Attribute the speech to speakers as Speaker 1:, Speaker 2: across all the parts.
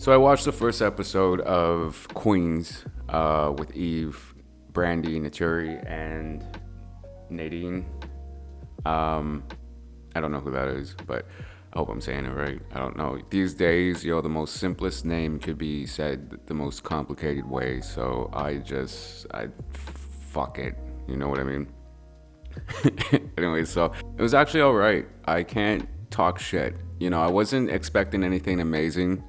Speaker 1: So I watched the first episode of Queens with Eve, Brandy, Naturi, and Nadine. I don't know who that is, but I hope I'm saying it right. I don't know. These days, the most simplest name could be said the most complicated way. So I fuck it. You know what I mean? Anyway, so it was actually all right. I can't talk shit. I wasn't expecting anything amazing.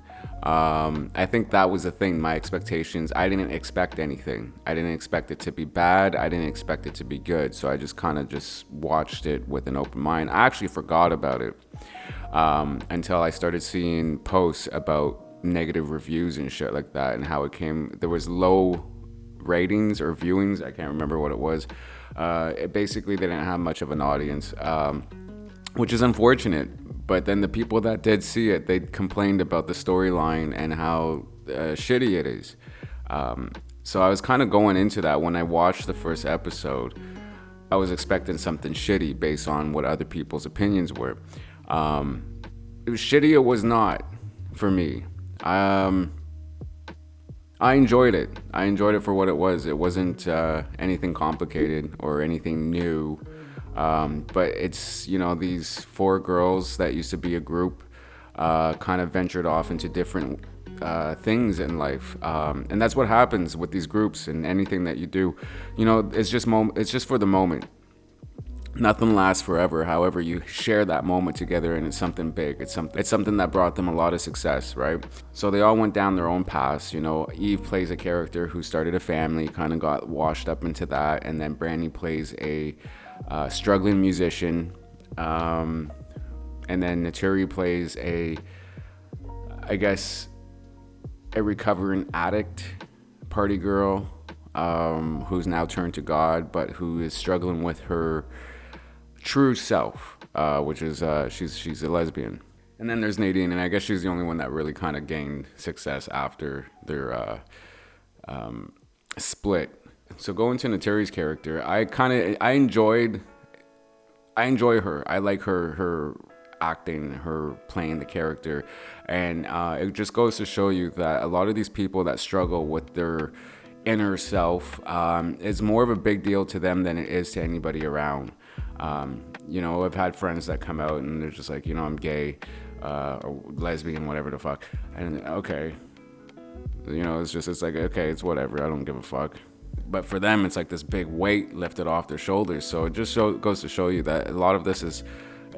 Speaker 1: I think that was the thing. My expectations, I didn't expect anything. I didn't expect it to be bad. I didn't expect it to be good. So I just kind of just watched it with an open mind. I actually forgot about it until I started seeing posts about negative reviews and shit like that, and how it came. There was low ratings or viewings. I can't remember what it was. It basically didn't have much of an audience, which is unfortunate. But then the people that did see it, they complained about the storyline and how shitty it is. So I was kind of going into that when I watched the first episode. I was expecting something shitty based on what other people's opinions were. It was shitty. It was not for me. I enjoyed it. I enjoyed it for what it was. It wasn't anything complicated or anything new. But it's, these four girls that used to be a group kind of ventured off into different things in life. And that's what happens with these groups and anything that you do. It's just for the moment. Nothing lasts forever. However, you share that moment together and it's something big. It's something that brought them a lot of success, right? So they all went down their own paths. Eve plays a character who started a family, kind of got washed up into that. And then Brandy plays a struggling musician, and then Naturi plays a recovering addict, party girl, who's now turned to God, but who is struggling with her true self, which is she's a lesbian. And then there's Nadine, and I guess she's the only one that really kind of gained success after their split. So going to Naturi's character, I enjoy her. I like her acting, her playing the character, and it just goes to show you that a lot of these people that struggle with their inner self is more of a big deal to them than it is to anybody around. I've had friends that come out and they're just like, I'm gay or lesbian, whatever the fuck, and okay, it's like, okay, it's whatever, I don't give a fuck. But for them, it's like this big weight lifted off their shoulders. So it just goes to show you that a lot of this is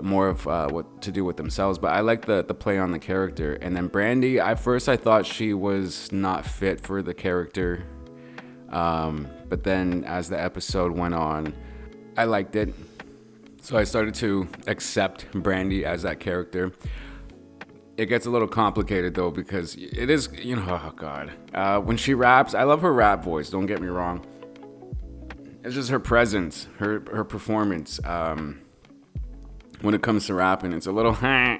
Speaker 1: more of what to do with themselves. But I like the play on the character. And then Brandy, at first I thought she was not fit for the character. But then as the episode went on, I liked it. So I started to accept Brandy as that character. It gets a little complicated though, because it is, oh God. When she raps, I love her rap voice, don't get me wrong. It's just her presence, her performance. When it comes to rapping, it's a little, I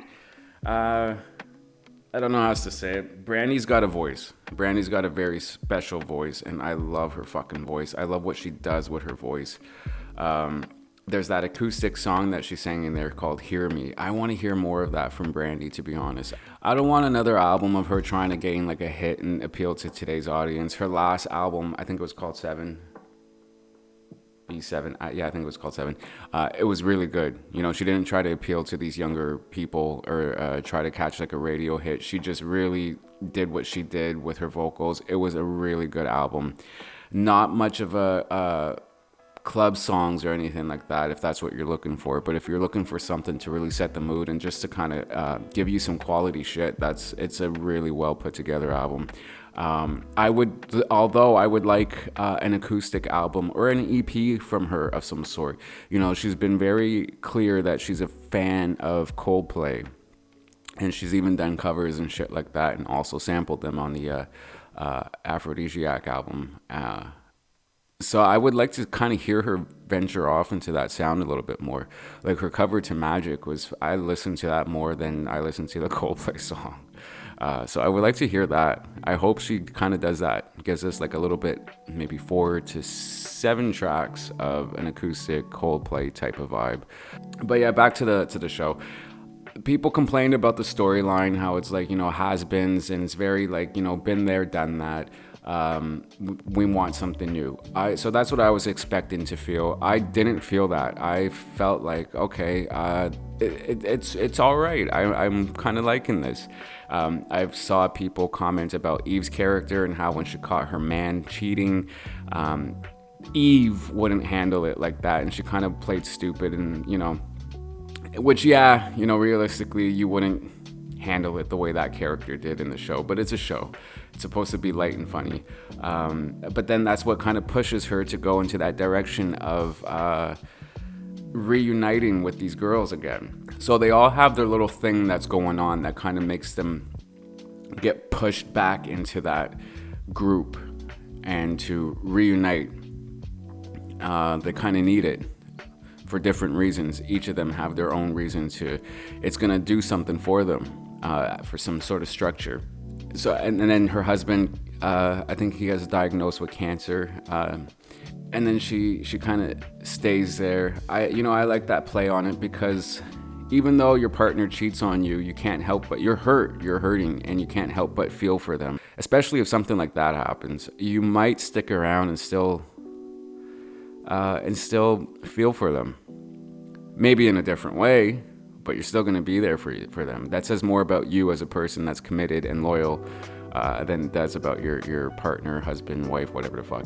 Speaker 1: don't know how else to say it. Brandy's got a voice. Brandy's got a very special voice, and I love her fucking voice. I love what she does with her voice. There's that acoustic song that she sang in there called Hear Me. I want to hear more of that from Brandy, to be honest. I don't want another album of her trying to gain like a hit and appeal to today's audience. Her last album, I think it was called 7. B7. Yeah, I think it was called 7. It was really good. She didn't try to appeal to these younger people or try to catch like a radio hit. She just really did what she did with her vocals. It was a really good album. Not much of a club songs or anything like that, if that's what you're looking for. But if you're looking for something to really set the mood and just to kind of give you some quality shit, it's a really well put together album. I would like an acoustic album or an EP from her of some sort. She's been very clear that she's a fan of Coldplay, and she's even done covers and shit like that, and also sampled them on the Aphrodisiac album. So I would like to kind of hear her venture off into that sound a little bit more. Like her cover to Magic I listened to that more than I listened to the Coldplay song. So I would like to hear that. I hope she kind of does that. Gives us like a little bit, maybe 4 to 7 tracks of an acoustic Coldplay type of vibe. But yeah, back to the show. people complained about the storyline, how it's like, has-beens, and it's very like, been there, done that. We want something new. So that's what I was expecting to feel. I didn't feel that. I felt like, okay, it's all right. I'm kind of liking this. I saw people comment about Eve's character and how when she caught her man cheating, Eve wouldn't handle it like that, and she kind of played stupid, and which, yeah, realistically, you wouldn't handle it the way that character did in the show, but it's a show. It's supposed to be light and funny. But then that's what kind of pushes her to go into that direction of reuniting with these girls again. So they all have their little thing that's going on that kind of makes them get pushed back into that group and to reunite. They kind of need it for different reasons. Each of them have their own reason to. It's gonna do something for them, for some sort of structure. So and then her husband, I think he has diagnosed with cancer, and then she kind of stays there. I like that play on it, because even though your partner cheats on you, you can't help but you're hurting, and you can't help but feel for them. Especially if something like that happens, you might stick around and still feel for them, maybe in a different way, but you're still going to be there for them. That says more about you as a person that's committed and loyal than it does about your partner, husband, wife, whatever the fuck.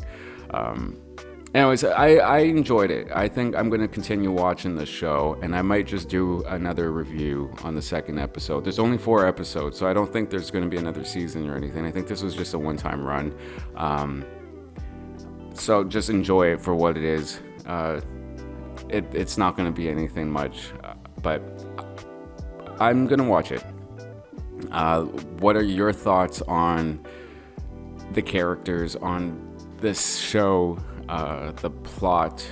Speaker 1: Anyways, I enjoyed it. I think I'm going to continue watching the show, and I might just do another review on the second episode. There's only 4 episodes, so I don't think there's going to be another season or anything. I think this was just a one-time run. So just enjoy it for what it is. It's not going to be anything much, but I'm going to watch it. What are your thoughts on the characters, on this show, the plot,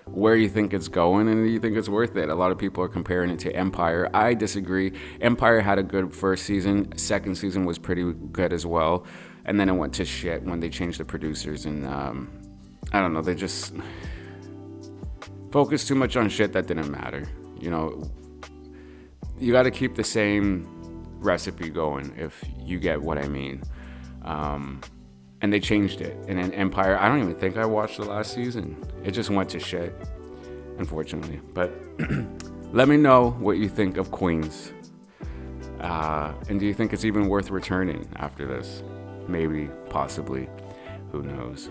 Speaker 1: where you think it's going, and do you think it's worth it? A lot of people are comparing it to Empire. I disagree. Empire had a good first season. Second season was pretty good as well. And then it went to shit when they changed the producers, and I don't know, they just focused too much on shit that didn't matter. You got to keep the same recipe going, if you get what I mean. And they changed it. And in Empire, I don't even think I watched the last season. It just went to shit, unfortunately. But let me know what you think of Queens. And do you think it's even worth returning after this? Maybe, possibly, who knows?